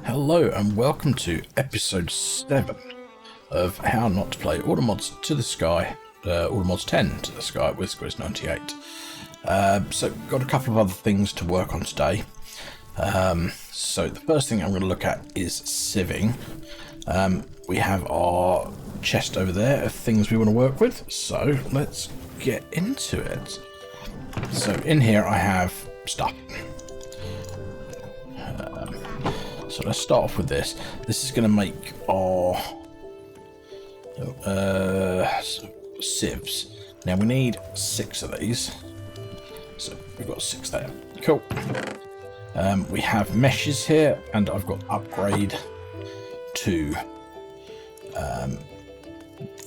Hello and welcome to episode 7 of How Not to Play Automods to the Sky, Automods 10 to the Sky with Squiz98. So got a couple of other things to work on today. So the first thing I'm going to look at is sieving. We have our chest over there of things we want to work with, so let's get into it. So in here I have stuff. So let's start off with this. This is going to make our sieves. Now we need 6 of these. So we've got 6 there. Cool. We have meshes here, and I've got upgrade to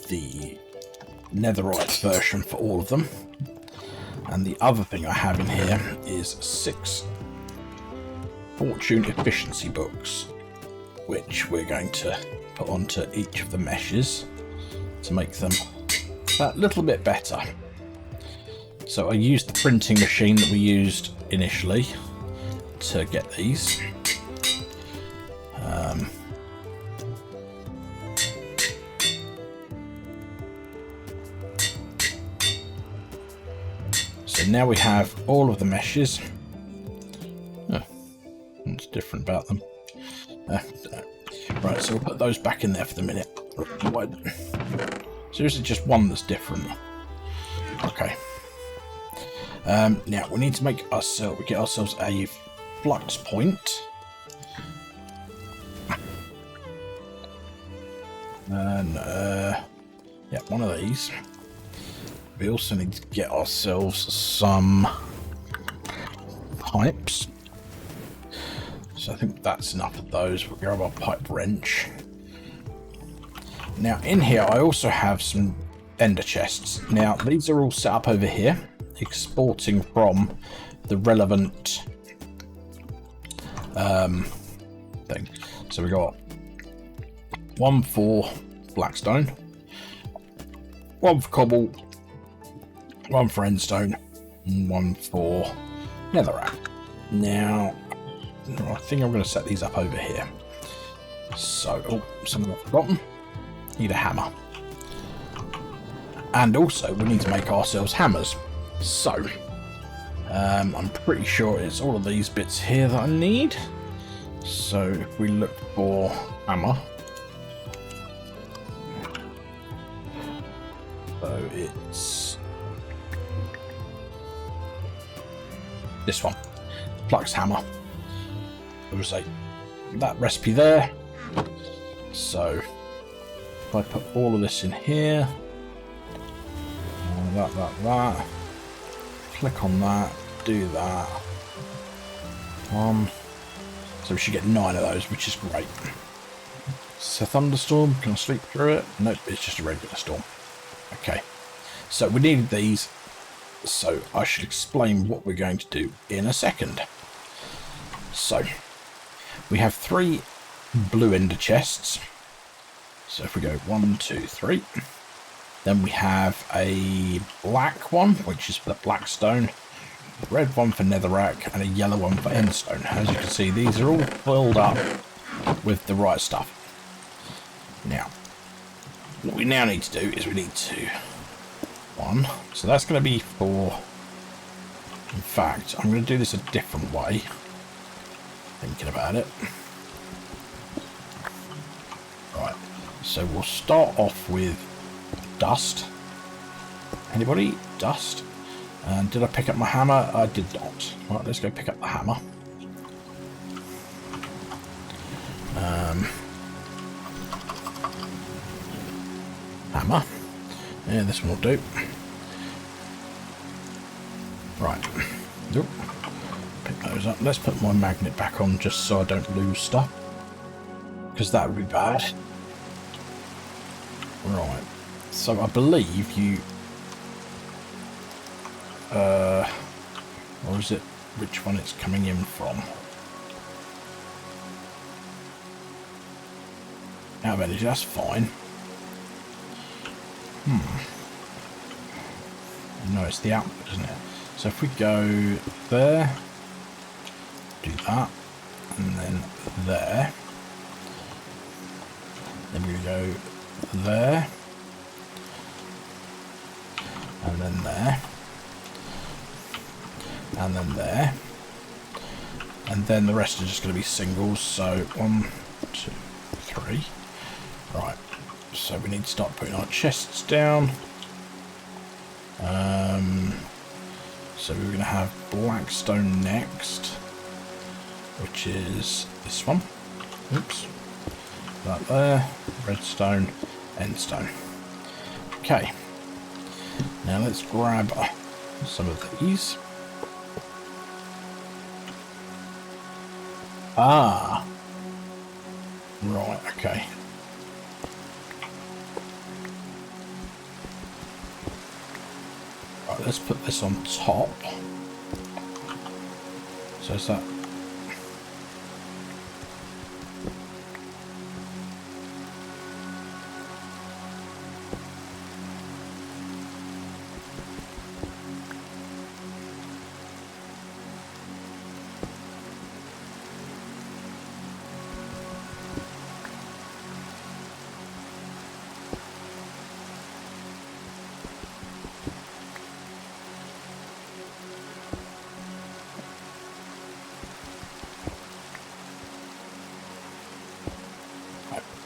the netherite version for all of them. And the other thing I have in here is 6 fortune efficiency books, which we're going to put onto each of the meshes to make them that little bit better. So I used the printing machine that we used initially to get these. So now we have all of the meshes. What's different about them? Right, so we'll put those back in there for the minute. Seriously, just one that's different. Okay. Now we need to make ourselves. We get ourselves a flux point. And yeah, one of these. We also need to get ourselves some pipes. So I think that's enough of those. We'll grab our pipe wrench. Now in here I also have some ender chests. Now these are all set up over here, exporting from the relevant thing. So we got 1 for blackstone, 1 for cobble, 1 for endstone, and 1 for netherrack. Now I think I'm going to set these up over here. So, oh, something I've forgotten. Need a hammer. And also, we need to make ourselves hammers. So, I'm pretty sure it's all of these bits here that I need. So, if we look for hammer. So, it's this one. Flux hammer. There was that recipe there. So if I put all of this in here, that, click on that, do that. So we should get 9 of those, which is great. It's a thunderstorm. Can I sleep through it? Nope, it's just a regular storm. Okay, so we needed these. So I should explain what we're going to do in a second. So we have 3 blue ender chests. So if we go 1, 2, 3, then we have a black one, which is for the blackstone, a red one for netherrack, and a yellow one for endstone. As you can see, these are all filled up with the right stuff. Now, what we now need to do is we need to 1. So that's going to be for. In fact, I'm going to do this a different way. Thinking about it. Right, so we'll start off with dust. Anybody? Dust. And did I pick up my hammer? I did not. Right, let's go pick up the hammer. Hammer. Yeah, this one will do. Right. Nope. Pick those up. Let's put my magnet back on just so I don't lose stuff, because that would be bad. Right, so I believe you or is it which one it's coming in from? Out of energy, that's fine. No, it's the output, isn't it? So if we go there, do that, and then there. Then we're going to go there. And then there. And then there. And then the rest are just going to be singles. So 1, 2, 3. Right. So we need to start putting our chests down. So we're going to have blackstone next, which is this one. Oops. That there. Redstone. Endstone. Okay. Now let's grab some of these. Ah. Right, okay. Right, let's put this on top. So is that...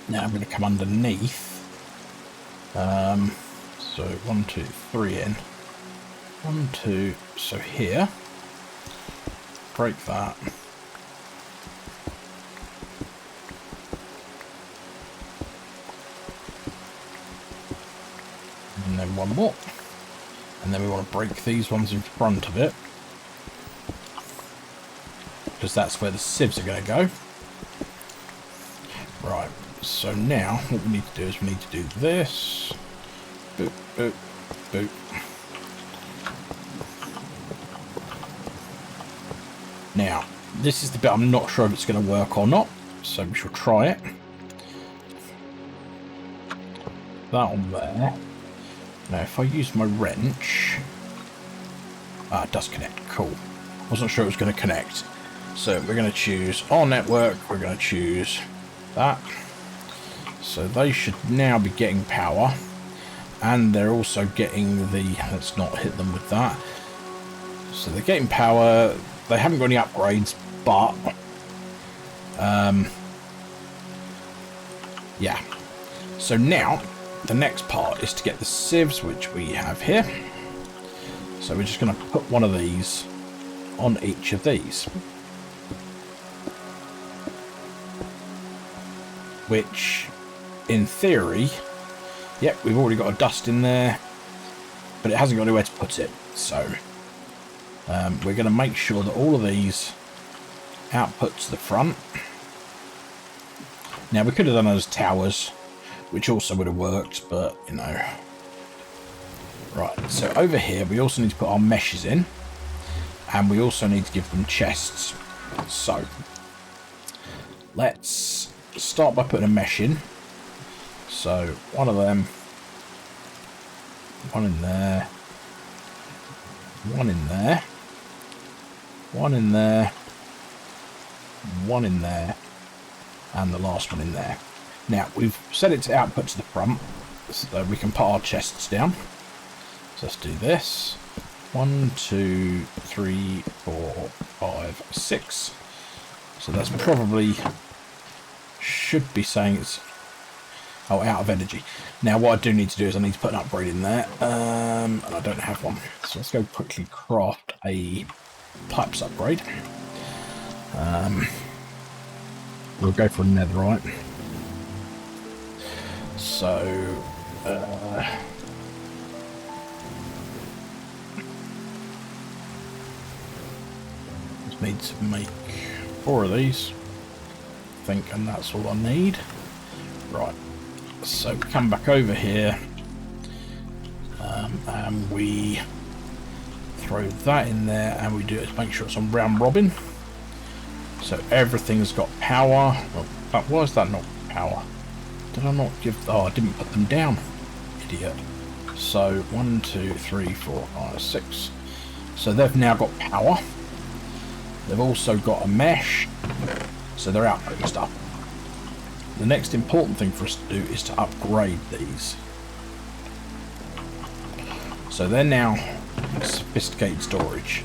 Now I'm going to come underneath. So 1, 2, 3 in. 1, 2. So here. Break that. And then one more. And then we want to break these ones in front of it, because that's where the sieves are going to go. Right. So now what we need to do is we need to do this. Boop, boop, boop. Now, this is the bit I'm not sure if it's going to work or not, so we shall try it. That on there. Now, if I use my wrench... Ah, it does connect. Cool. Wasn't sure it was going to connect. So we're going to choose our network. We're going to choose that. So they should now be getting power, and they're also getting the, let's not hit them with that. So they're getting power. They haven't got any upgrades, but yeah. So now the next part is to get the sieves, which we have here. So we're just going to put one of these on each of these, which in theory, yep, we've already got a dust in there, but it hasn't got anywhere to put it. So we're going to make sure that all of these output to the front. Now we could have done those towers, which also would have worked, but you know. Right, so over here we also need to put our meshes in, and we also need to give them chests. So let's start by putting a mesh in. So one of them, one in there, one in there, one in there, one in there, and the last one in there. Now we've set it to output to the front so that we can put our chests down. So let's do this. 1, 2, 3, 4, 5, 6. So that's probably, should be saying it's, oh, out of energy. Now what I do need to do is I need to put an upgrade in there, and I don't have one. So let's go quickly craft a pipes upgrade. We'll go for a netherite. So just need to make 4 of these, I think, and that's all I need. Right. So we come back over here, and we throw that in there, and we do it to make sure it's on round robin. So everything's got power. Well, why is that not power? Did I not give... Oh, I didn't put them down. Idiot. So 1, 2, 3, 4, 5, 6. So they've now got power. They've also got a mesh. So they're outputting stuff. the next important thing for us to do is to upgrade these. So they're now sophisticated storage.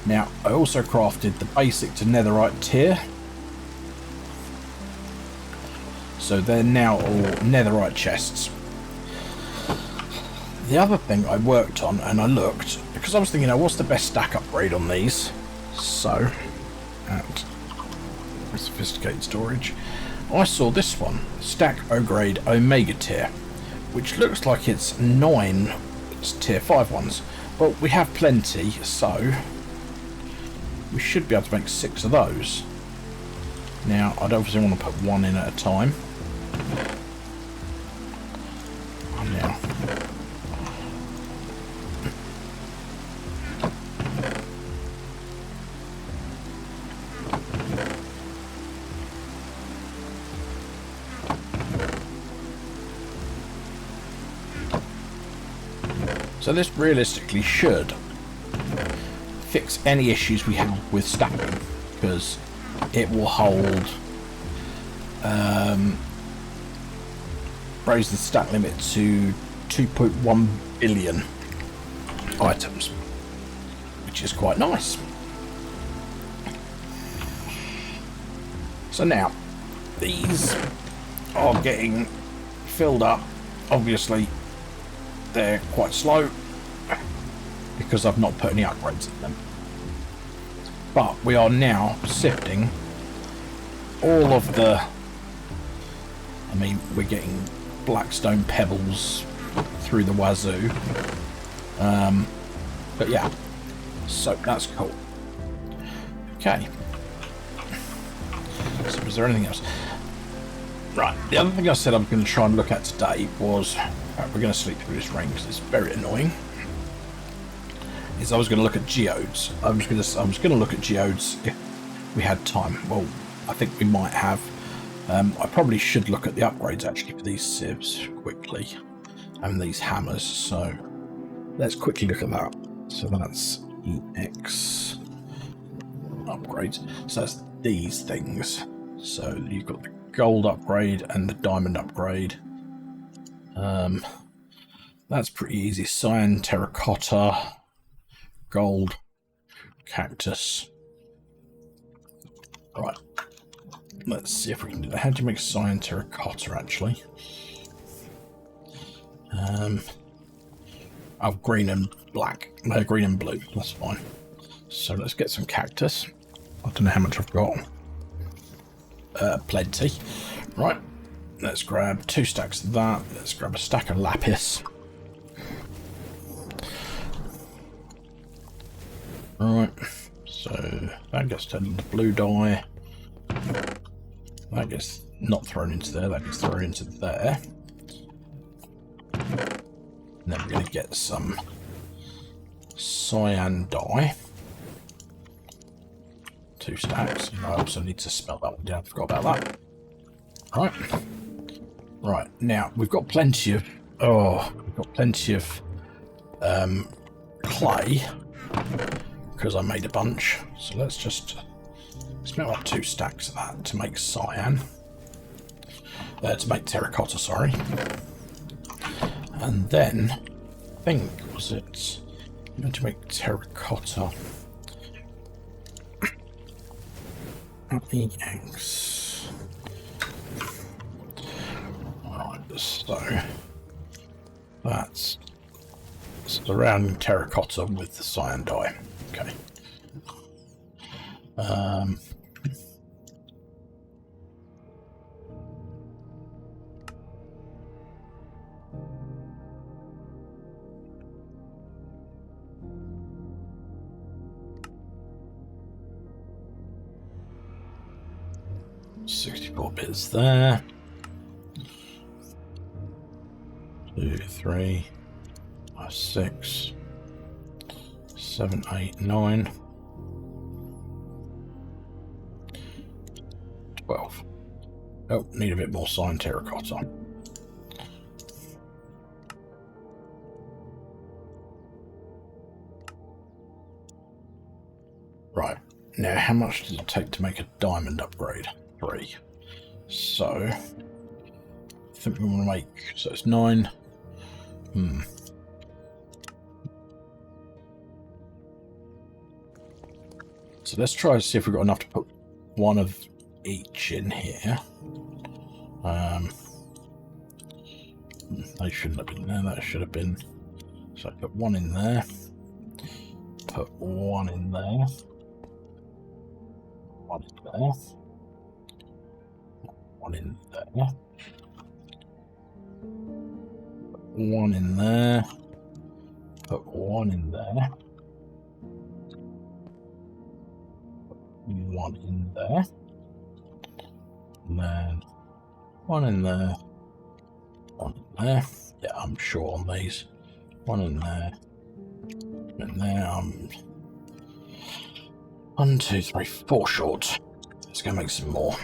Now, I also crafted the basic to netherite tier. So they're now all netherite chests. The other thing I worked on, and I looked, because I was thinking, what's the best stack upgrade on these? So, at sophisticated storage, I saw this one, stack O-grade Omega tier, which looks like it's 9 tier 5 ones. But we have plenty, so we should be able to make 6 of those. Now, I'd obviously want to put one in at a time. Now, so this realistically should fix any issues we have with stacking, because it will hold raise the stack limit to 2.1 billion items, which is quite nice. So now these are getting filled up. Obviously they're quite slow because I've not put any upgrades in them, but we are now sifting all of the, I mean, we're getting blackstone pebbles through the wazoo, but yeah, so that's cool. Okay, so is there anything else? Right, the other thing I said I'm going to try and look at today was, we're going to sleep through this rain because it's very annoying, is I was going to look at geodes. I was going to look at geodes if we had time. Well, I think we might have. I probably should look at the upgrades actually for these sieves quickly and these hammers. So let's quickly look at that. So that's EX upgrades. So that's these things. So you've got the gold upgrade and the diamond upgrade. That's pretty easy. Cyan, terracotta, gold, cactus. Right. Let's see if we can do that. How do you make cyan terracotta actually? Oh, green and black. No, green and blue. That's fine. So let's get some cactus. I don't know how much I've got. Plenty. Right. Let's grab 2 stacks of that. Let's grab a stack of lapis. Right. So that gets turned into blue dye. That gets not thrown into there, that gets thrown into there. And then we're going to get some cyan dye. 2 stacks. I also need to smelt that one down, I forgot about that. Right. Right, now we've got plenty of clay, because I made a bunch. So let's just smelt up 2 stacks of that to make cyan. To make terracotta, sorry. And then, I think, was it meant to make terracotta? EX. Alright, so that's surrounding terracotta with the cyan dye. Okay. 64 bits there. 2, 3, 5, 6, 7, 8, 9, 12. Oh, need a bit more cyan terracotta. Right, now how much does it take to make a diamond upgrade? 3. So I think we want to make, so it's 9. So let's try to see if we've got enough to put one of each in here. They shouldn't have been there, that should have been. So put one in there. Put one in there. One in there. One in there. One in there. Put one in there. One in there. And then one in there. One in there. Yeah, I'm sure on these. One in there. In there. 1, 2, 3, 4 short. Let's go make some more.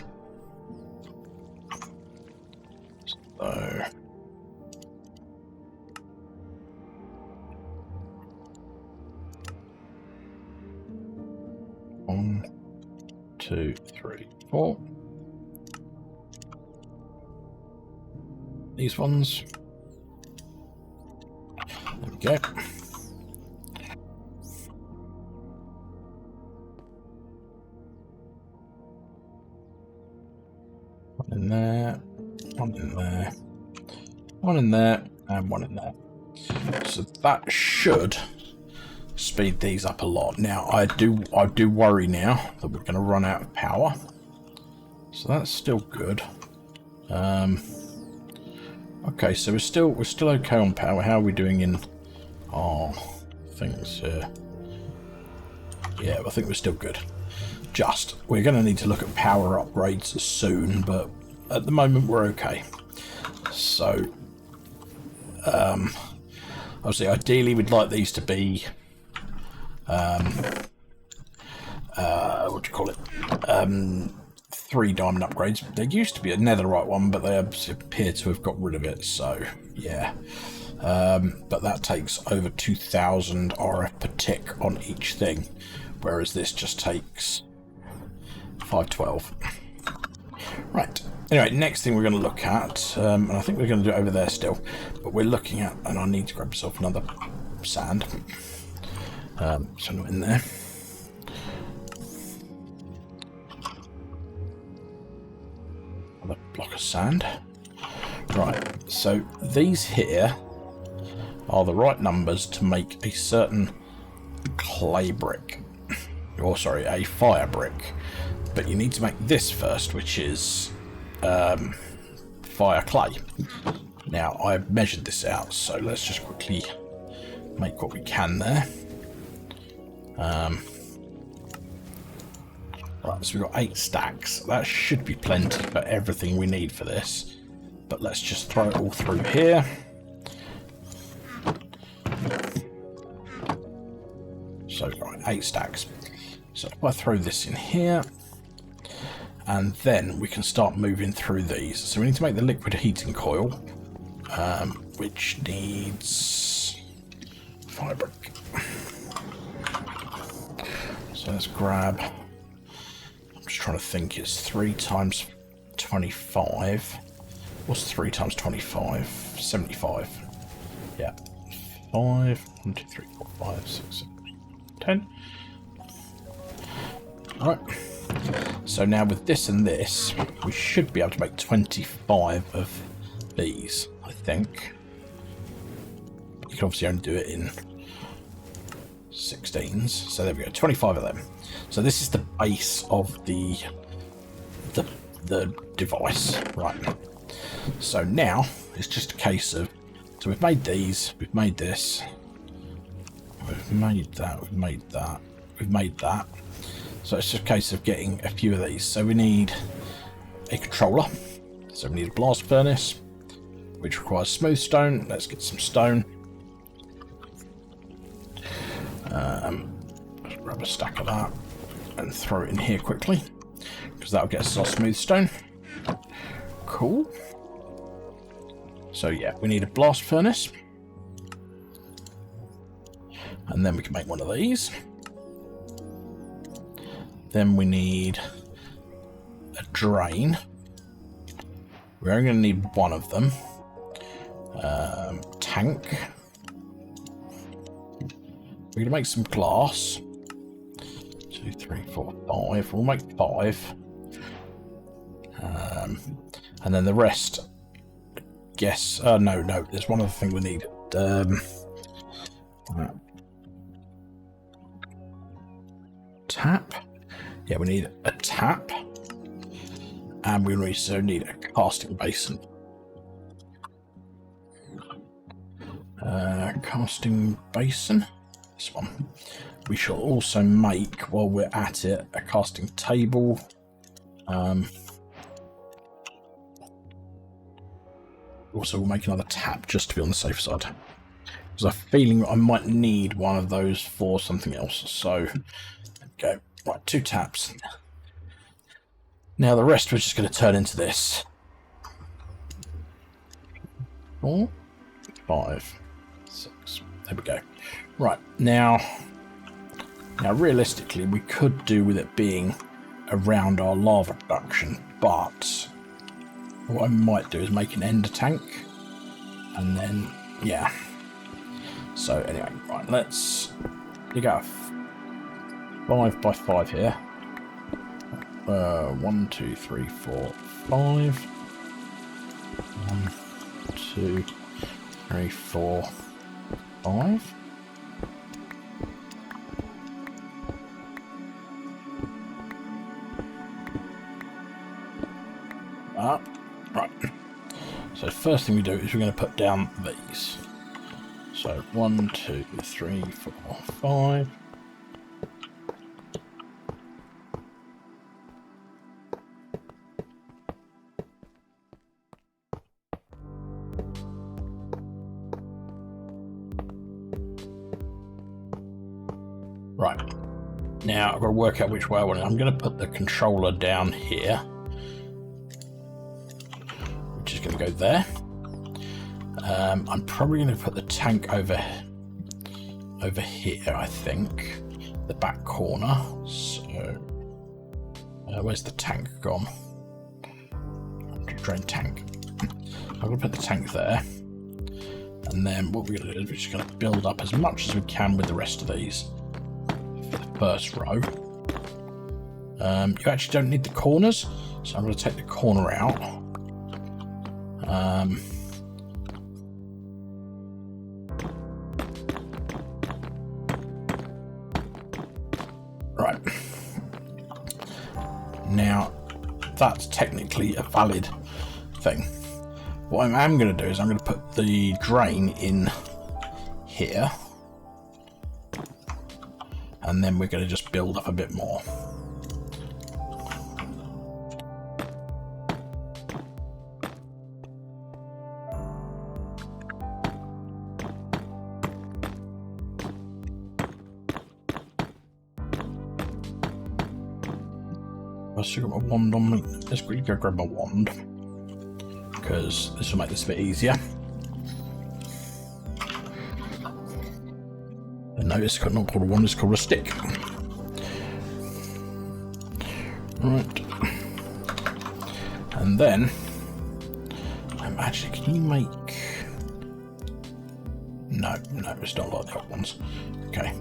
So. One, 2, 3, 4. These ones. There we go. One in there, one in there, one in there, and one in there. So that should speed these up a lot. Now I do worry now that we're going to run out of power. So that's still good. Okay, so we're still okay on power. How are we doing in our things here? Yeah, I think we're still good. We're going to need to look at power upgrades soon, but at the moment we're okay. So, obviously, ideally we'd like these to be, what do you call it? 3 diamond upgrades. There used to be a netherite one, but they appear to have got rid of it, so yeah. But that takes over 2000 RF per tick on each thing, whereas this just takes 512. Right. Anyway, next thing we're going to look at, and I think we're going to do it over there still, but we're looking at, and I need to grab myself another sand. So not in there. Another block of sand. Right. So these here are the right numbers to make a certain clay brick. Or sorry, a fire brick. But you need to make this first, which is fire clay. Now, I've measured this out, so let's just quickly make what we can there. Right, so we've got 8 stacks. That should be plenty for everything we need for this. But let's just throw it all through here. So, right, 8 stacks. So if I throw this in here, and then we can start moving through these. So we need to make the liquid heating coil, which needs fire brick. So let's grab, I'm just trying to think, it's 3 times 25. What's 3 times 25? 75. Yeah. 5, 1, 2, 3, 4, 5, 6, 7, 8, 10. Alright. So now with this and this, we should be able to make 25 of these, I think. You can obviously only do it in 16s. So there we go, 25 of them. So this is the base of the device. Right. So now it's just a case of, so we've made these, we've made this, we've made that, we've made that, we've made that. So it's just a case of getting a few of these. So we need a controller. So we need a blast furnace, which requires smooth stone. Let's get some stone. Let's grab a stack of that and throw it in here quickly, because that'll get us our smooth stone. Cool. So yeah, we need a blast furnace. And then we can make one of these. Then we need a drain. We're only going to need one of them. Tank. We're going to make some glass. 2, 3, 4, 5. We'll make 5. And then the rest. Guess. No. There's one other thing we need. Tap. Yeah, we need a tap. And we also need a casting basin. Casting basin. This one. We shall also make, while we're at it, a casting table. Also, we'll make another tap just to be on the safe side. Because I have a feeling I might need one of those for something else. So, there we go. Right, 2 taps. Now the rest we're just going to turn into this. 4, 5, 6. There we go. Right, now realistically we could do with it being around our lava production, but what I might do is make an ender tank, and then, yeah. So anyway, right, let's dig out 5 by 5 here. 1, 2, 3, 4, 5. 1, 2, 3, 4, 5. Right. So first thing we do is we're going to put down these. So 1, 2, 3, 4, 5. Right. Now I've got to work out which way I want it. I'm going to put the controller down here, which is going to go there. I'm probably going to put the tank over here, I think. The back corner. So, where's the tank gone? Drain tank. I'm going to put the tank there. And then what we're going to do is we're just going to build up as much as we can with the rest of these. For the first row. You actually don't need the corners, so I'm going to take the corner out. Right. Now, that's technically a valid thing. What I am going to do is I'm going to put the drain in here. And then we're going to just build up a bit more. I've still got my wand on me. Let's quickly go grab my wand, because this will make this a bit easier. And no, it's not called a wand, it's called a stick. Right. And then, actually, can you make... No, it's not like the other ones. Okay.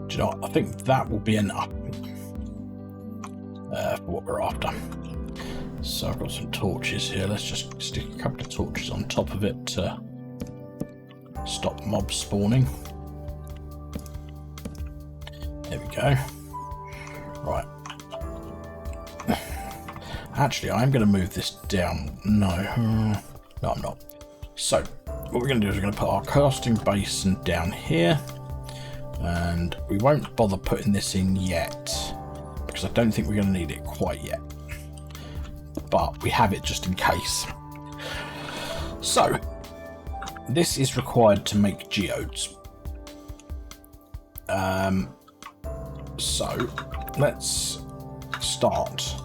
Do you know what? I think that will be enough for what we're after. So I've got some torches here. Let's just stick a couple of torches on top of it to stop mobs spawning. There we go. Right. Actually, I'm going to move this down. No, I'm not. So what we're going to do is we're going to put our casting basin down here. And we won't bother putting this in yet, because I don't think we're going to need it quite yet. But we have it just in case. So, this is required to make geodes. So, let's start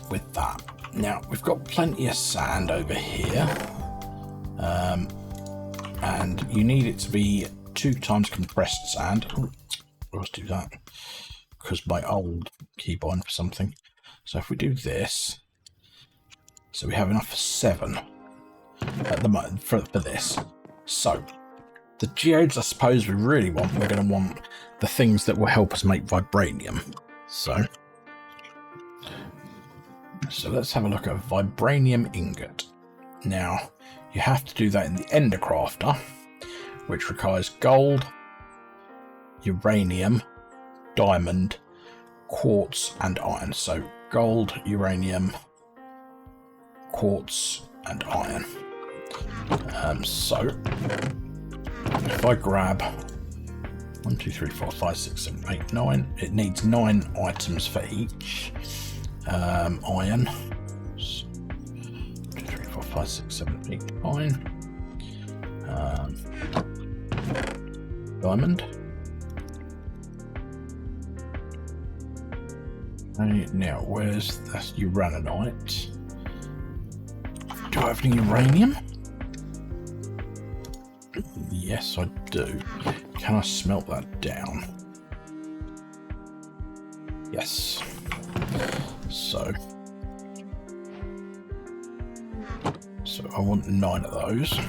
with that. Now, we've got plenty of sand over here. And you need it to be 2 times compressed sand. Oh, let's do that. Because my old keybind for something. So if we do this, so we have enough for 7 at the moment for this. So the geodes, I suppose we really want, we're going to want the things that will help us make vibranium. So let's have a look at a vibranium ingot. Now you have to do that in the ender crafter, which requires gold, uranium, diamond, quartz, and iron. So gold, uranium, quartz, and iron. So if I grab 1, 2, 3, 4, 5, 6, 7, 8, 9, it needs 9 items for each. Iron. 2, 3, 4, 5, 6, 7, 8, 9. Diamond. Now, where's that uraninite? Do I have any uranium? Yes, I do. Can I smelt that down? Yes. So I want 9 of those.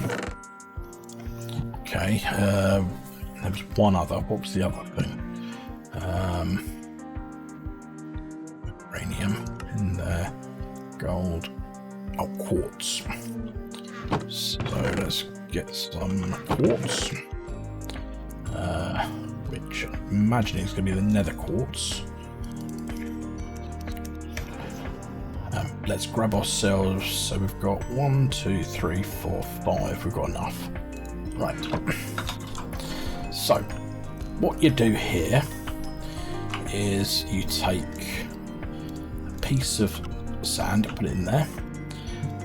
Okay. There was one other. What was the other thing? Uranium in there. Gold. Oh, quartz. So let's get some quartz. Which I'm imagining is going to be the nether quartz. Let's grab ourselves. So we've got 1, 2, 3, 4, 5. We've got enough. Right. So what you do here is you take a piece of sand, put it in there.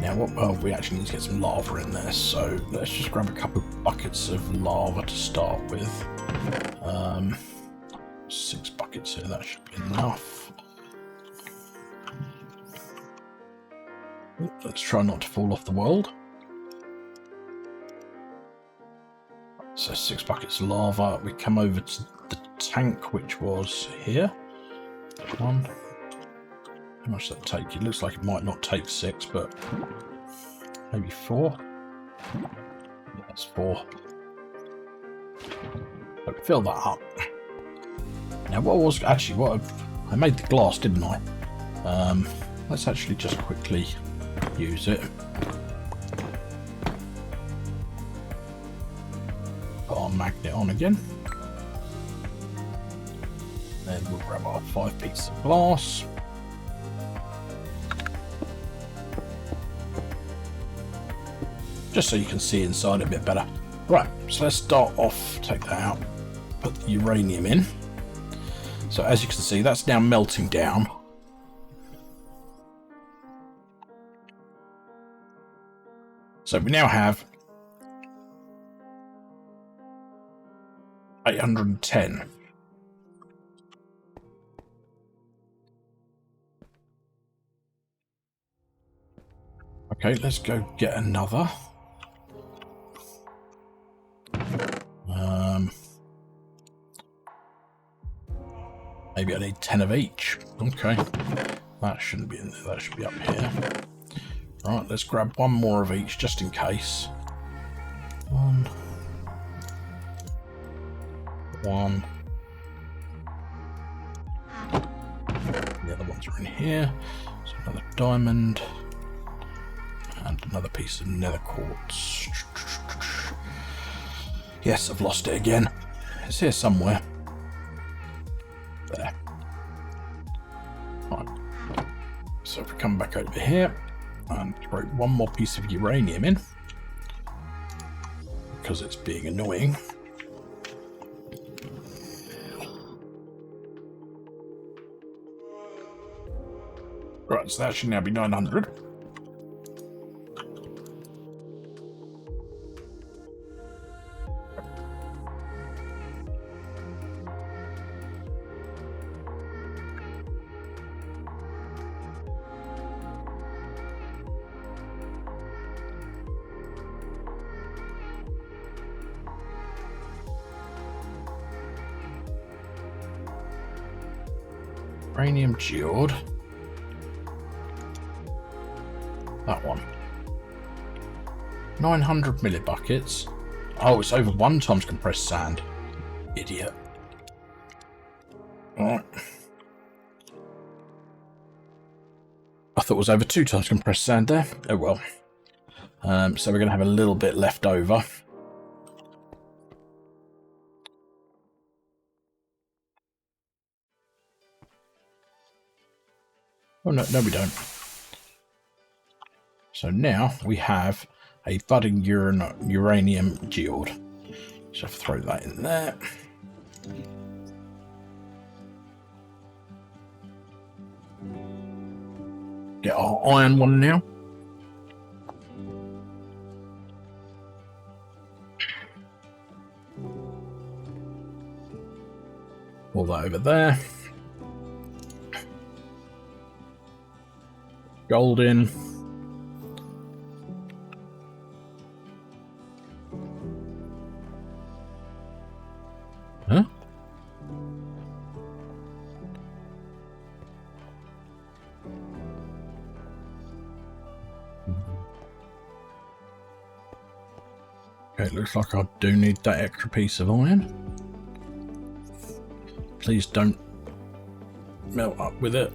Now we actually need to get some lava in there, so let's just grab a couple of buckets of lava to start with. 6 buckets here, that should be enough. Let's try not to fall off the world. So 6 buckets of lava. We come over to the tank, which was here. 1. How much does that take? It looks like it might not take 6, but maybe 4. Yeah, that's 4. So fill that up. Now, I made the glass, didn't I? Let's actually just quickly use it. Put our magnet on again. Then we'll grab our 5 pieces of glass. Just so you can see inside a bit better. Right, so let's start off, take that out, put the uranium in. So as you can see, that's now melting down. So we now have 810. Okay, let's go get another. Maybe I need 10 of each. Okay, that shouldn't be in there. That should be up here. Right, let's grab 1 more of each just in case. 1. The other ones are in here. So another diamond and another piece of nether quartz. Yes, I've lost it again. It's here somewhere. There. Right. So if we come back over here and throw 1 more piece of uranium in, because it's being annoying. Right, so that should now be 900. Uranium geode. That one. 900 millibuckets. Oh, it's over 1 times compressed sand. Idiot. Alright. I thought it was over 2 times compressed sand there. Oh well. So we're going to have a little bit left over. Oh no, no we don't. So now we have a budding uranium geode. So throw that in there. Get our iron one now. Pull that over there. Gold in. Huh? Okay, it looks like I do need that extra piece of iron. Please don't melt up with it.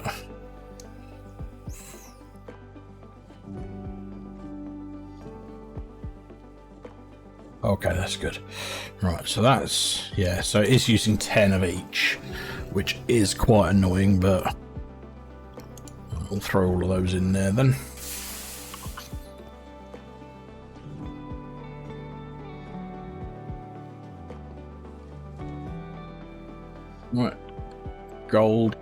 Okay, that's good. Right, so that's, yeah, so it is using 10 of each, which is quite annoying, but I'll throw all of those in there then. Right, gold.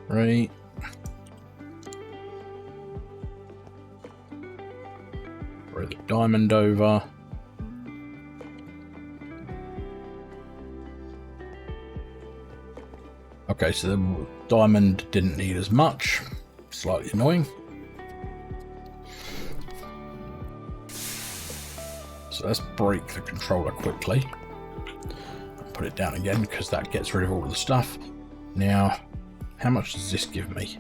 Right. Throw the diamond over. Okay, so the diamond didn't need as much. Slightly annoying. So let's break the controller quickly. Put it down again because that gets rid of all of the stuff. Now, how much does this give me?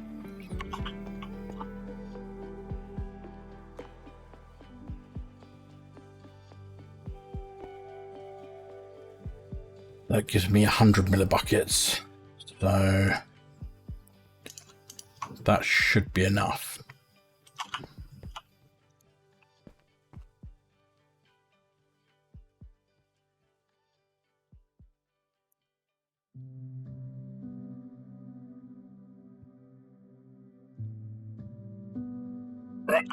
That gives me 100 millibuckets. So that should be enough. Right.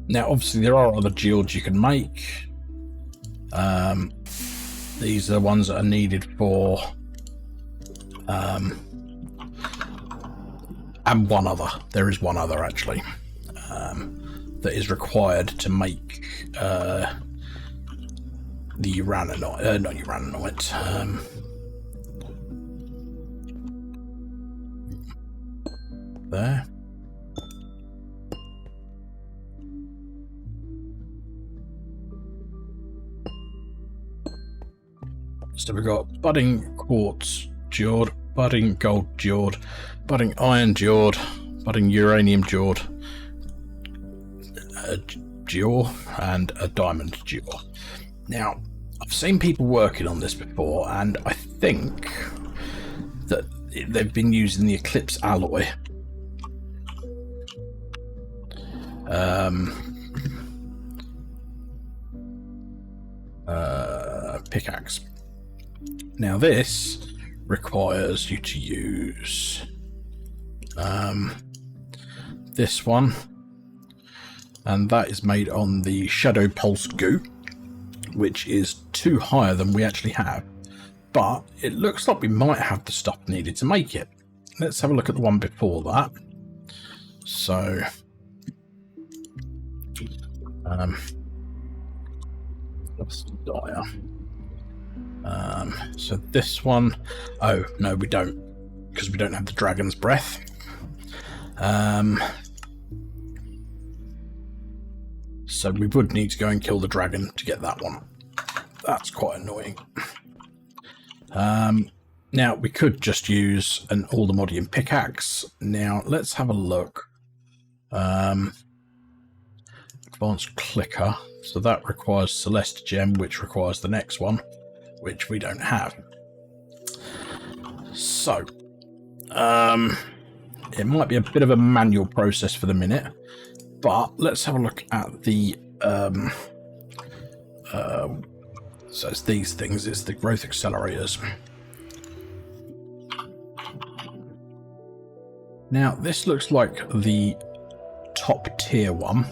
Now, obviously, there are other geodes you can make. These are the ones that are needed for, and one other. There is one other actually that is required to make the uraninite. Not uraninite. There. So we've got budding quartz geode, budding gold geode, budding iron geode, budding uranium geode, a geode, and a diamond geode. Now, I've seen people working on this before, and I think that they've been using the Eclipse alloy. Pickaxe. Now this requires you to use this one, and that is made on the Shadow Pulse goo, which is 2 higher than we actually have, but it looks like we might have the stuff needed to make it. Let's have a look at the one before that. So dire. So this one, oh no, we don't, because we don't have the dragon's breath. So we would need to go and kill the dragon to get that one. That's quite annoying. Now we could just use an Aldemodian pickaxe. Now let's have a look. Advanced clicker. So that requires Celeste Gem, which requires the next one, which we don't have. So, it might be a bit of a manual process for the minute, but let's have a look at the, so it's these things, it's the growth accelerators. Now, this looks like the top tier one.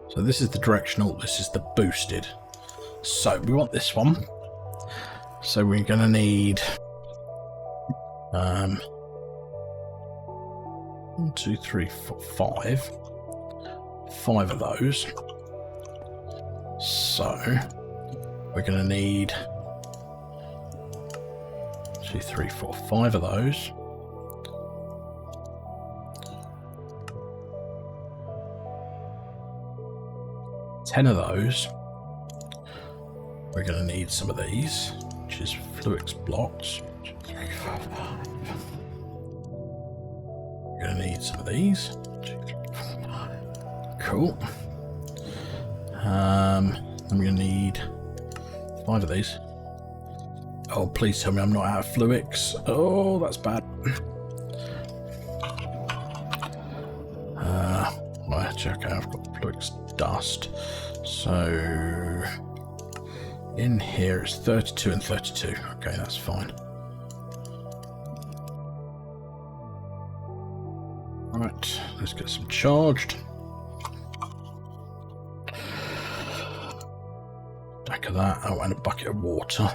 So this is the directional, this is the boosted. So we want this one. So we're going to need 1, 2, 3, 4, 5 of those. So we're going to need 2, 3, 4, 5 of those. Ten of those. We're going to need some of these, which is Fluix blocks. 2, 3, 4, 5. We're going to need some of these. 2, 3, 4, 5. Cool. Then we're going to need 5 of these. Oh, please tell me I'm not out of Fluix. Oh, that's bad. Right, okay, I've got Fluix dust. So in here it's 32 and 32. Okay, that's fine. Right, let's get some charged. Stack of that. Oh, and a bucket of water.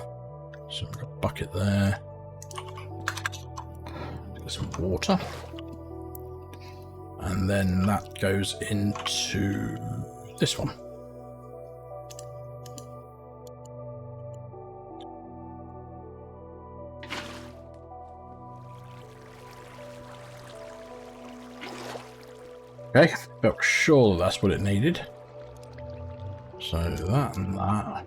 So we've got a bucket there. Get some water. And then that goes into this one. Okay, felt sure that's what it needed. So that and that.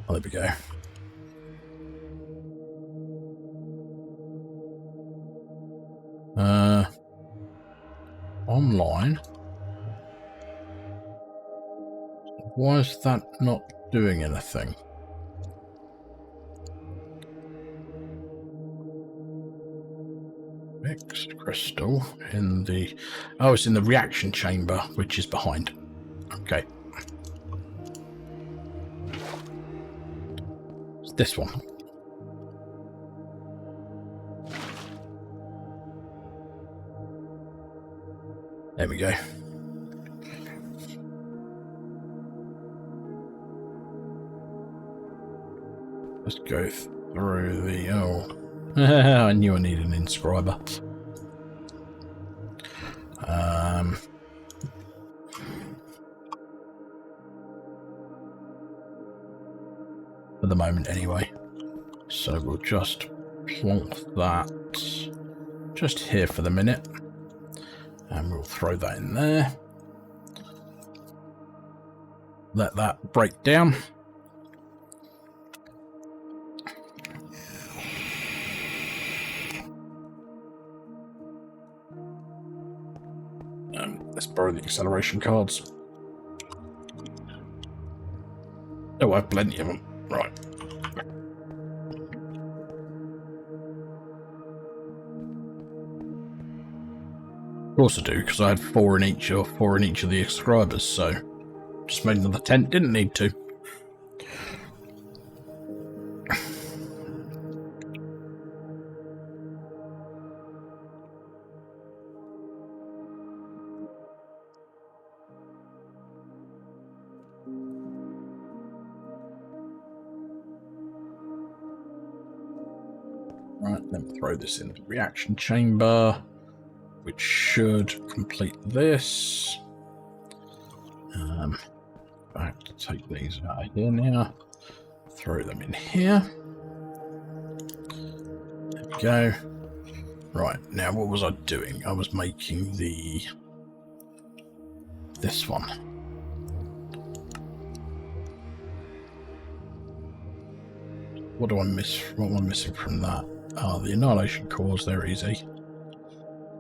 Oh, there we go. Online. Why is that not doing anything? Mixed crystal in the... Oh, it's in the reaction chamber, which is behind. Okay. It's this one. There we go. Let's go through the... Oh. I knew I needed an inscriber. For the moment anyway. So we'll just plonk that just here for the minute. And we'll throw that in there. Let that break down. Let's borrow the acceleration cards. Oh, I have plenty of them. Right. Of course I do, because I had 4 in each of the subscribers, so just made another tent, didn't need to. Right, then throw this in the reaction chamber, which should complete this. I have to take these out of here now. Throw them in here. There we go. Right, now what was I doing? I was making this one. What do I miss? What am I missing from that? Oh, the annihilation cores, they're easy.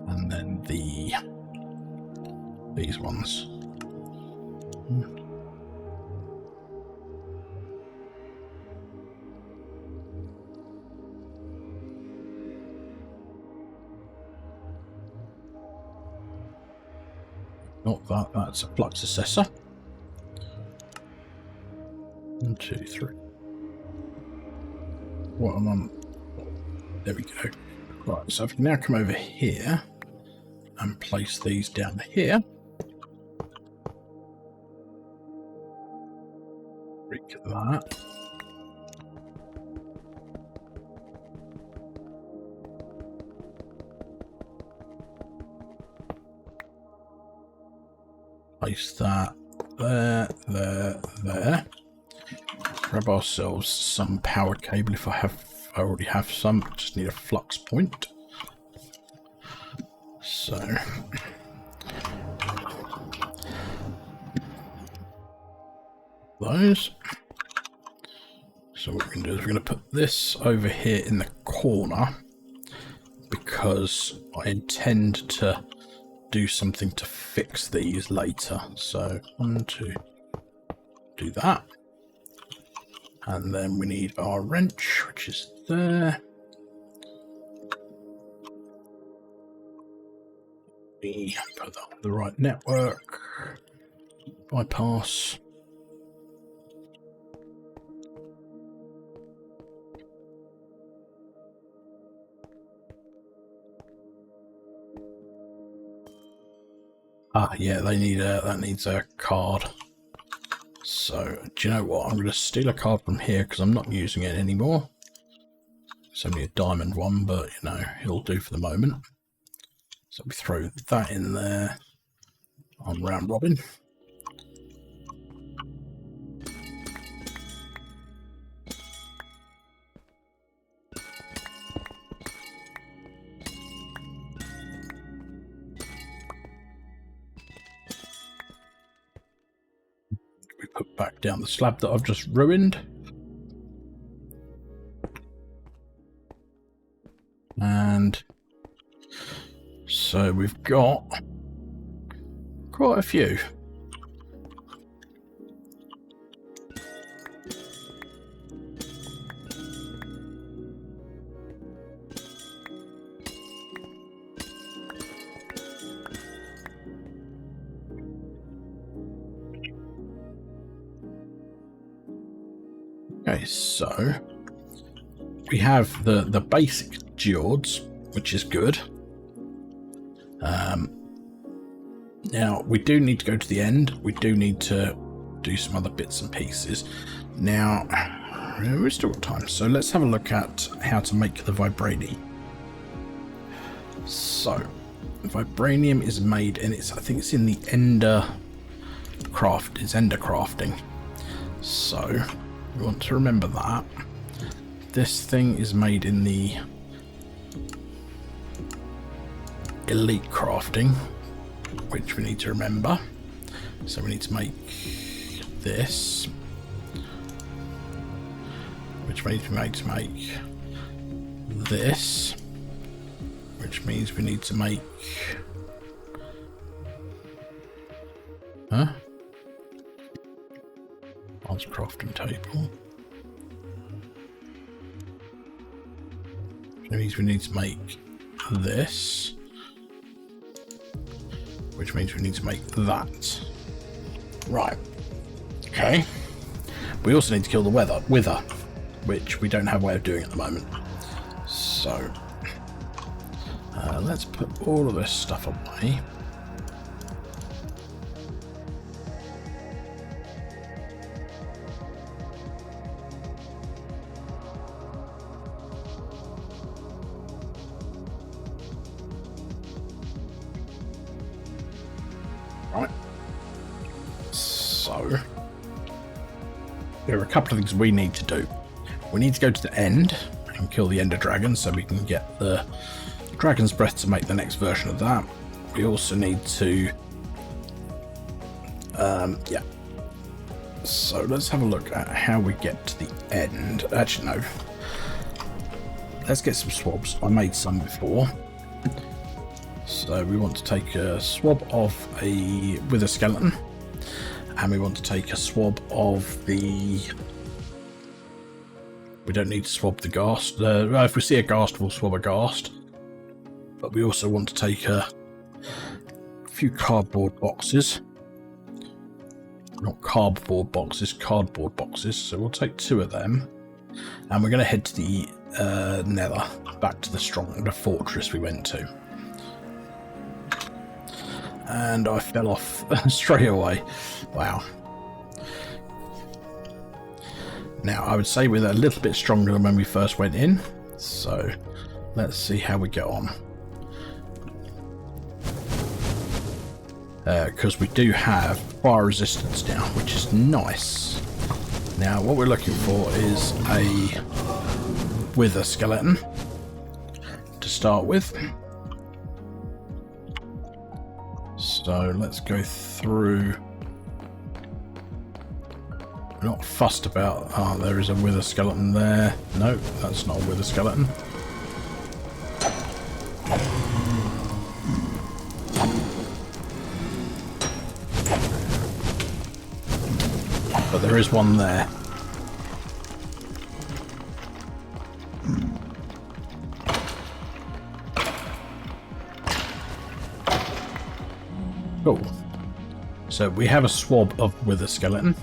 And then these ones. Not that, that's a flux assessor. 1, 2, 3. What am I? There we go. Right, so if we can now come over here and place these down here. Break that. Place that there, there. Grab ourselves some power cable if I already have some. Just need a flux point. So those. So what we're going to do is we're going to put this over here in the corner because I intend to do something to fix these later. So 1, 2, do that. And then we need our wrench, which is there. We put that on the right network. Bypass. Ah, yeah, that needs a card. So, do you know what? I'm going to steal a card from here because I'm not using it anymore. It's only a diamond one, but, you know, it'll do for the moment. So we throw that in there on round robin. Put back down the slab that I've just ruined. And so we've got quite a few. Okay, so we have the basic Geores, which is good. Now we do need to go to the end. We do need to do some other bits and pieces. Now we've still got time, so let's have a look at how to make the vibranium. So vibranium is made, and I think it's in the ender craft. It's ender crafting. So we want to remember that. This thing is made in the elite crafting, which we need to remember. So we need to make this, which means we need to make this, which means we need to make Arms crafting table. Which means we need to make this, which means we need to make that. Right. Okay. We also need to kill the wither, which we don't have a way of doing at the moment. So let's put all of this stuff away. Right. So there are a couple of things we need to do. We need to go to the end and kill the ender dragon so we can get the dragon's breath to make the next version of that. We also need to yeah, so let's have a look at how we get to the end. Actually no, let's get some swabs. I made some before. So we want to take a swab of a wither skeleton, and we want to take a swab of the... We don't need to swab the ghast. If we see a ghast, we'll swab a ghast. But we also want to take a few cardboard boxes. Not cardboard boxes, cardboard boxes. So we'll take 2 of them. And we're going to head to the nether, back to the fortress we went to. And I fell off straight away. Wow. Now, I would say we're a little bit stronger than when we first went in. So, let's see how we get on. Because we do have fire resistance now, which is nice. Now, what we're looking for is a wither skeleton to start with. So let's go through. We're not fussed about... Oh, there is a wither skeleton there. No, that's not a wither skeleton. But there is one there. Cool. So we have a swab of wither skeleton.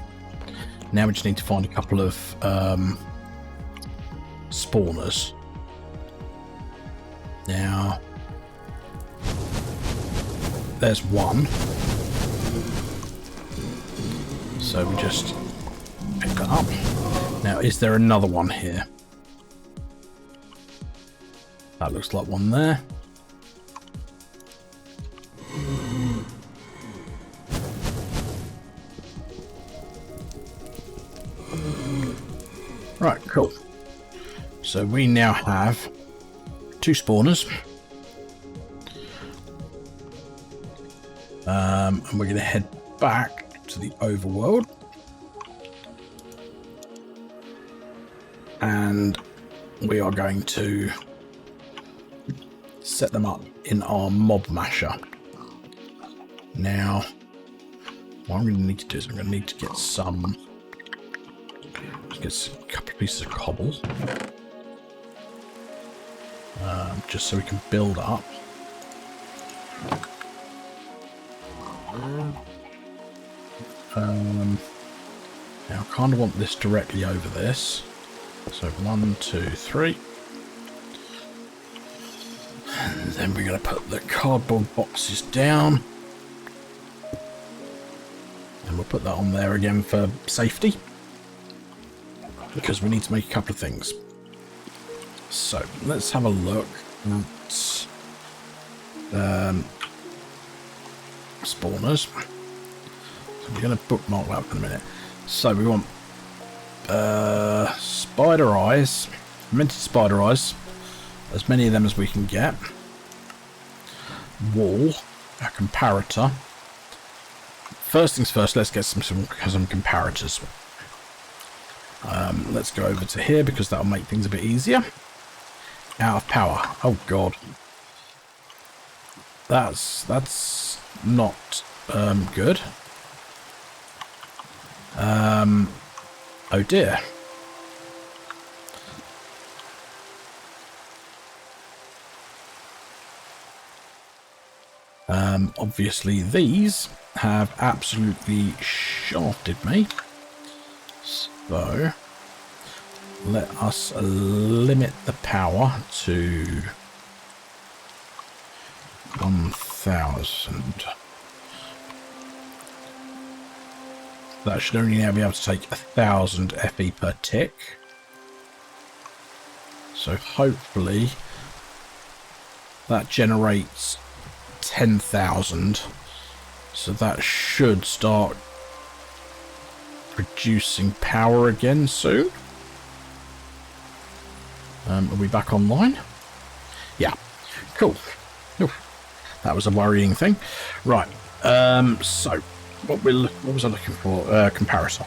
Now we just need to find a couple of spawners. Now there's one. So we just pick that up. Now is there another one here? That looks like one there. Right, cool. So we now have 2 spawners. And we're going to head back to the overworld. And we are going to set them up in our mob masher. Now, what I'm going to need to do is I'm going to need to get some... Get a couple of pieces of cobble, just so we can build up. Now I kind of want this directly over this, so 1, 2, 3, and then we're going to put the cardboard boxes down, and we'll put that on there again for safety. Because we need to make a couple of things. So let's have a look at spawners. So we're going to bookmark that in a minute. So we want spider eyes, fermented spider eyes, as many of them as we can get. Wall, a comparator. First things first, let's get some comparators. Let's go over to here because that'll make things a bit easier. Out of power. Oh god. That's not good. Oh dear. Obviously these have absolutely shafted me. So let us limit the power to 1000. That should only now be able to take 1000 FE per tick. So hopefully that generates 10,000 So that should start producing power again soon. Are we back online? Yeah. Cool. Oof. That was a worrying thing. Right. So what was I looking for? Comparison.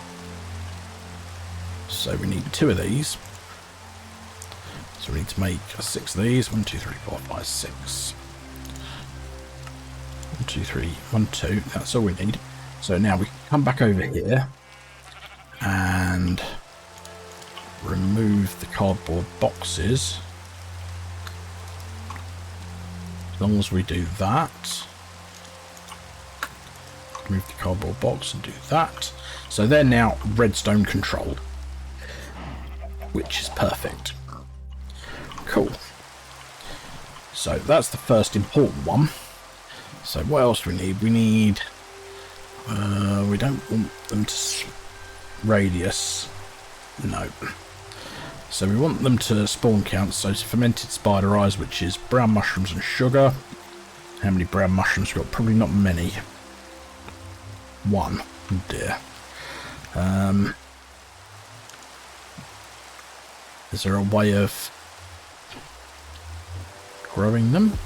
So we need 2 of these. So we need to make 6 of these. 1, 2, 3, 4, 5, 6. 1, 2, 3, 1, 2. That's all we need. So now we can come back over here and remove the cardboard boxes. As long as we do that. Remove the cardboard box and do that. So they're now redstone controlled, which is perfect. Cool. So that's the first important one. So what else do we need? We need... we don't want them to... radius. No. So we want them to spawn count. So it's fermented spider eyes, which is brown mushrooms and sugar. How many brown mushrooms we got? Probably not many. 1. Oh dear. Is there a way of growing them?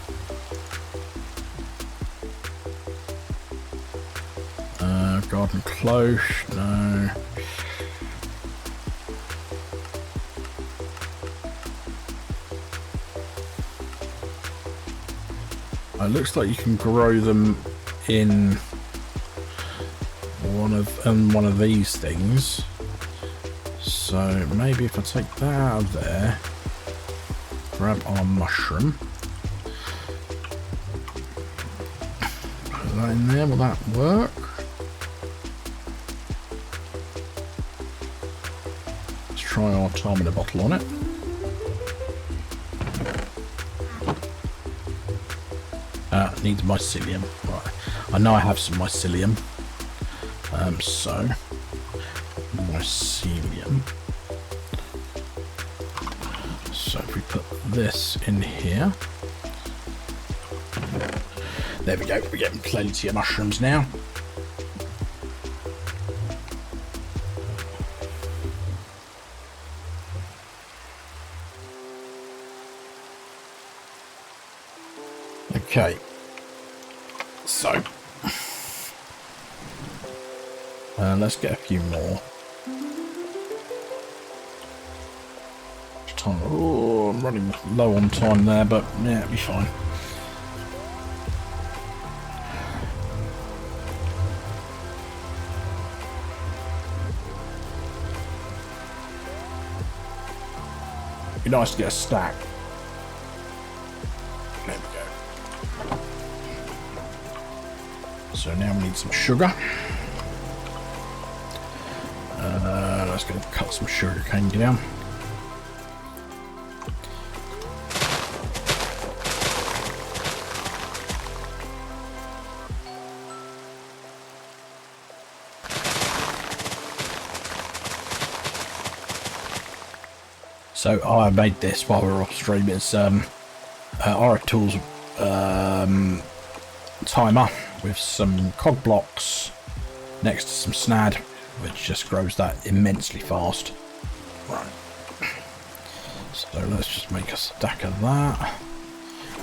Garden close, no. It looks like you can grow them in one of these things. So maybe if I take that out of there, grab our mushroom, put that in there. Will that work? Let's try our time in a bottle on it. Needs mycelium. Right. I know I have some mycelium. So mycelium. So if we put this in here, there we go. We're getting plenty of mushrooms now. Okay. So, let's get a few more. Oh, I'm running low on time there, but yeah, it'll be fine. It'd be nice to get a stack. There we go. So now we need some sugar. Let's go cut some sugar cane down. So I made this while we were off stream. It's RF Tools timer with some cog blocks next to some snad, which just grows that immensely fast. Right. So let's just make a stack of that.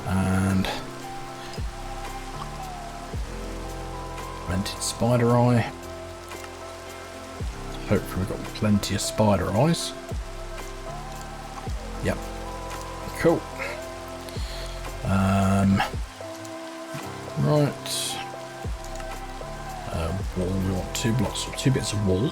And fermented spider eye. Hopefully we've got plenty of spider eyes. Yep. Cool. Right. Wall. We want 2 blocks, 2 bits of wool.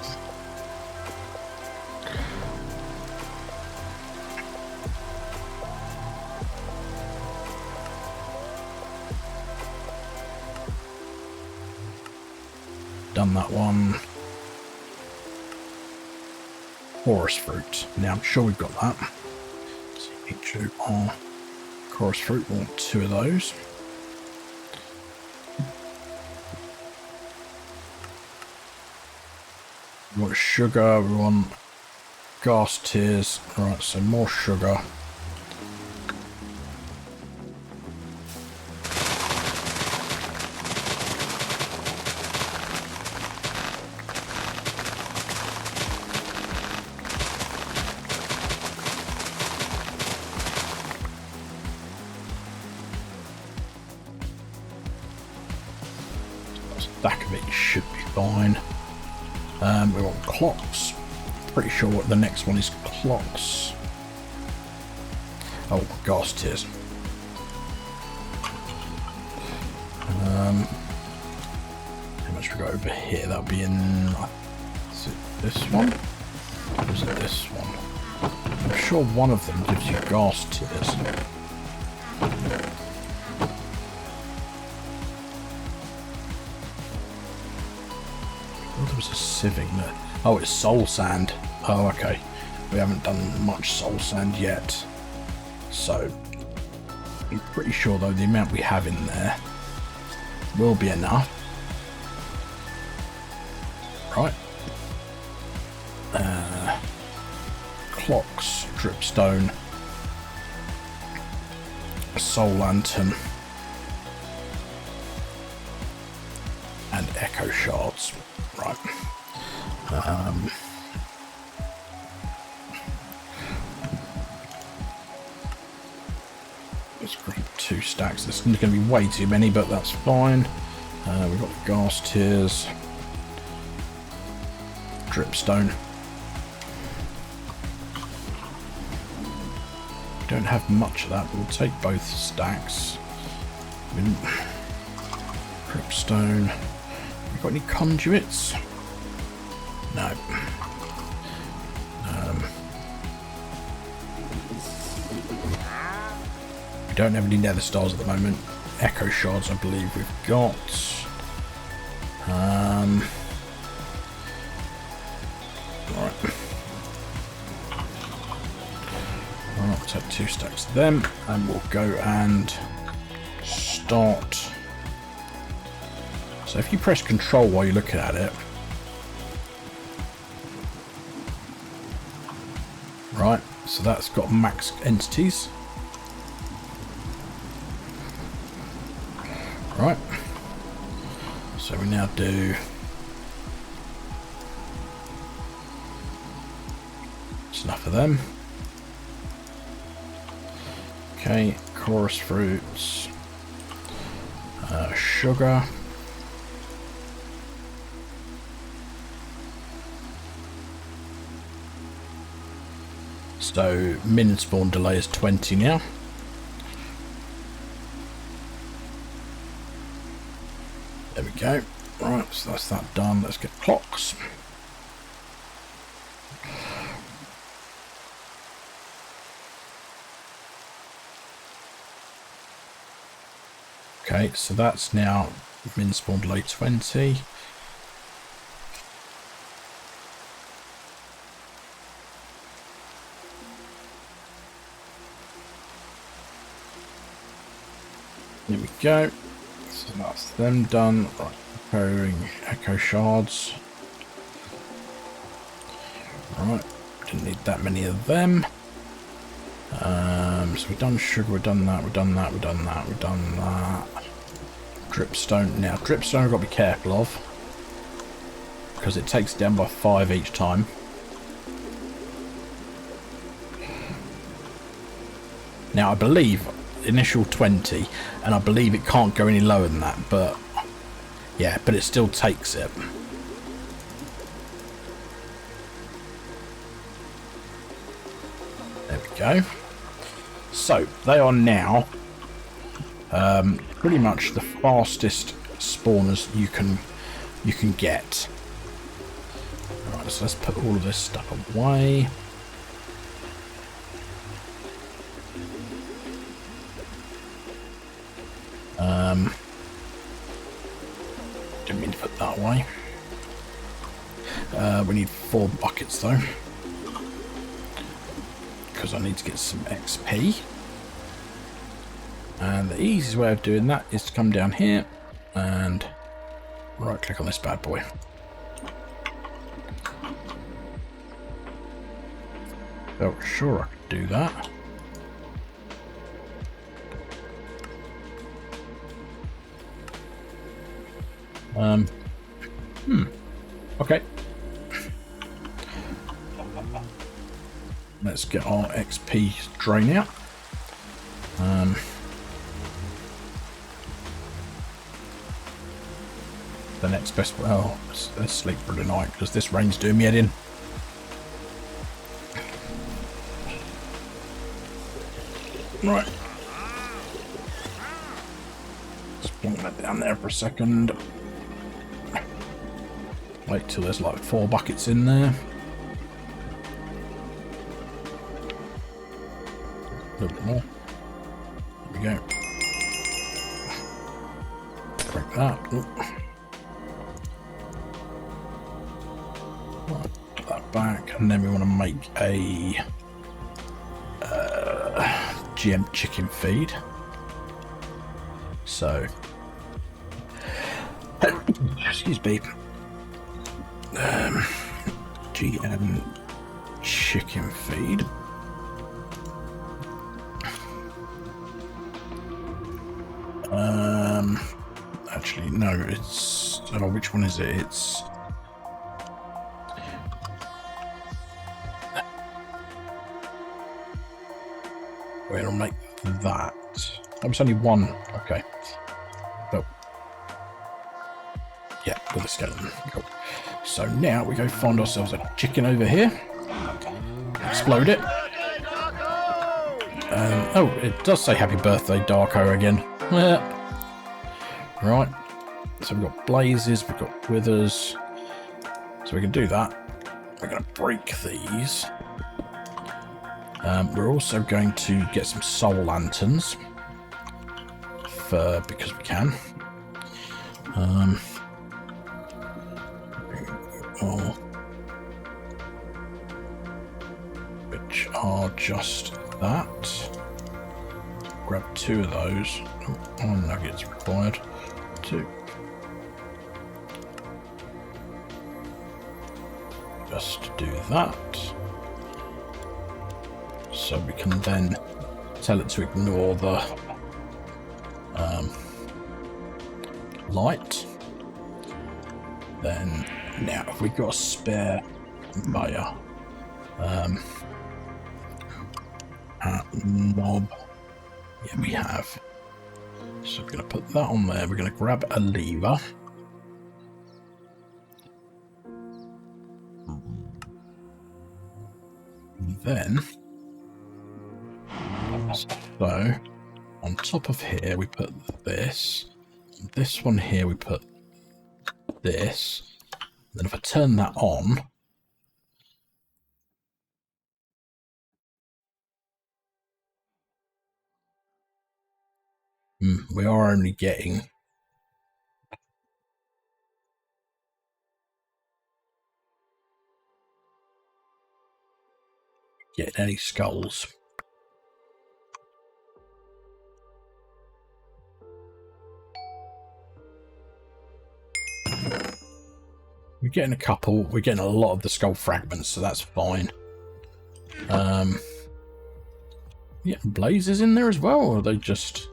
Done that one. Chorus fruit. Now I'm sure we've got that. CHOR. Chorus fruit. We want 2 of those. We want sugar, we want gas tears. Right, so more sugar. stack of it should be fine. We want clocks. Pretty sure what the next one is clocks. Oh, gas tiers. How much we got over here? That'll be in. Is it this one? Or is it this one? I'm sure one of them gives you gas tiers. Oh, there was a sieving there. Oh, it's soul sand. Oh, okay. We haven't done much soul sand yet. So, I'm pretty sure though the amount we have in there will be enough. Right. Clocks, dripstone, soul lantern, and echo shards. Right. Let's grab 2 stacks. This is going to be way too many, but that's fine. We've got the gas tiers, dripstone. We don't have much of that, but we'll take both stacks. Dripstone. We got any conduits? No. We don't have any nether stars at the moment. Echo shards, I believe we've got. Right. I'll take 2 stacks of them, and we'll go and start. So if you press Control while you're looking at it, right? So that's got max entities. Right. So we now do enough of them. Okay, chorus fruits, sugar, so min spawn delay is 20 now. There we go. Right, so that's that done. Let's get clocks. Okay, so that's now min spawn delay 20. There we go. So that's them done. Right, preparing echo shards. Right, didn't need that many of them. So we've done sugar, we've done that, we've done that, we've done that, we've done that. Dripstone. Now, dripstone I've got to be careful of, because it takes it down by 5 each time. Now, I believe initial 20, and I believe it can't go any lower than that, but yeah, but it still takes it. There we go. So they are now pretty much the fastest spawners you can get. Alright, so let's put all of this stuff away. Didn't mean to put that away. We need 4 buckets though, because I need to get some XP. And the easiest way of doing that is to come down here and right click on this bad boy. Oh, sure I could do that. Okay. Let's get our XP drain out. the next best. Well, let's sleep for the night because this rain's doing me head in. Right. Just plonk that down there for a second. Wait till there's like 4 buckets in there. A little bit more. There we go. Break that. Right, put that back, and then we want to make a GM chicken feed. So, excuse me. GM chicken feed. Actually, no, it's... Oh, which one is it? It's... Wait, I'll make that. That was only one. Okay. Oh. Yeah, with a skeleton. Cool. So now we go find ourselves a chicken over here. Explode it. Oh, it does say happy birthday, Darko, again. Right. So we've got blazes, we've got withers. So we can do that. We're going to break these. We're also going to get some soul lanterns. Because we can. Which are just that. Grab 2 of those. Oh, 1 nugget's required. 2. Just do that. So we can then tell it to ignore the light. Then now if we've got a spare conveyor mob, yeah, we have. So we're going to put that on there. We're going to grab a lever. Then, so on top of here we put this. On this one here we put this. Then if I turn that on, we are only getting any skulls. We're getting a couple. We're getting a lot of the skull fragments, so that's fine. Yeah, blazes in there as well, or are they just...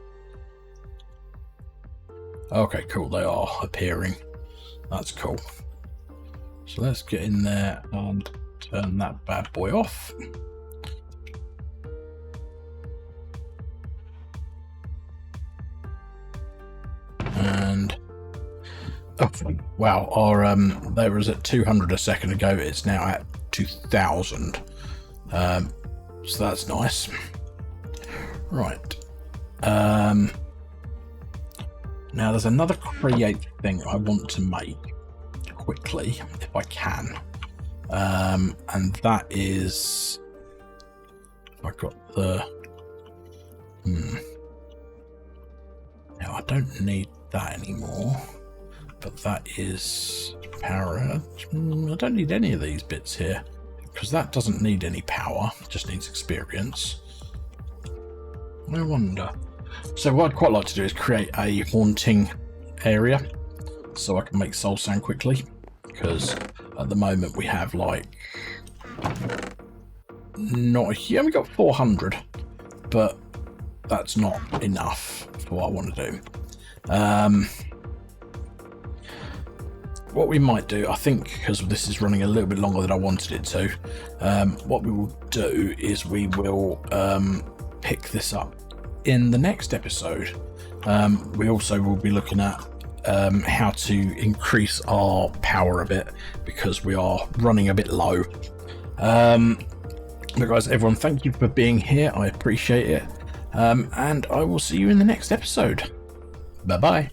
Okay, cool, they are appearing. That's cool. So let's get in there and turn that bad boy off. And... Oh, wow, our there was at 200 a second ago, it's now at 2,000. So that's nice. Right. Now there's another create thing I want to make quickly, if I can. And that is... I got the... Now I don't need that anymore. But that is power. I don't need any of these bits here because that doesn't need any power, it just needs experience. I wonder. So what I'd quite like to do is create a haunting area so I can make soul sand quickly, because at the moment we have like not here. We got 400, but that's not enough for what I want to do. What we might do, I think, because this is running a little bit longer than I wanted it to, what we will do is we will pick this up in the next episode. We also will be looking at how to increase our power a bit, because we are running a bit low. But guys, everyone, thank you for being here. I appreciate it. And I will see you in the next episode. Bye bye.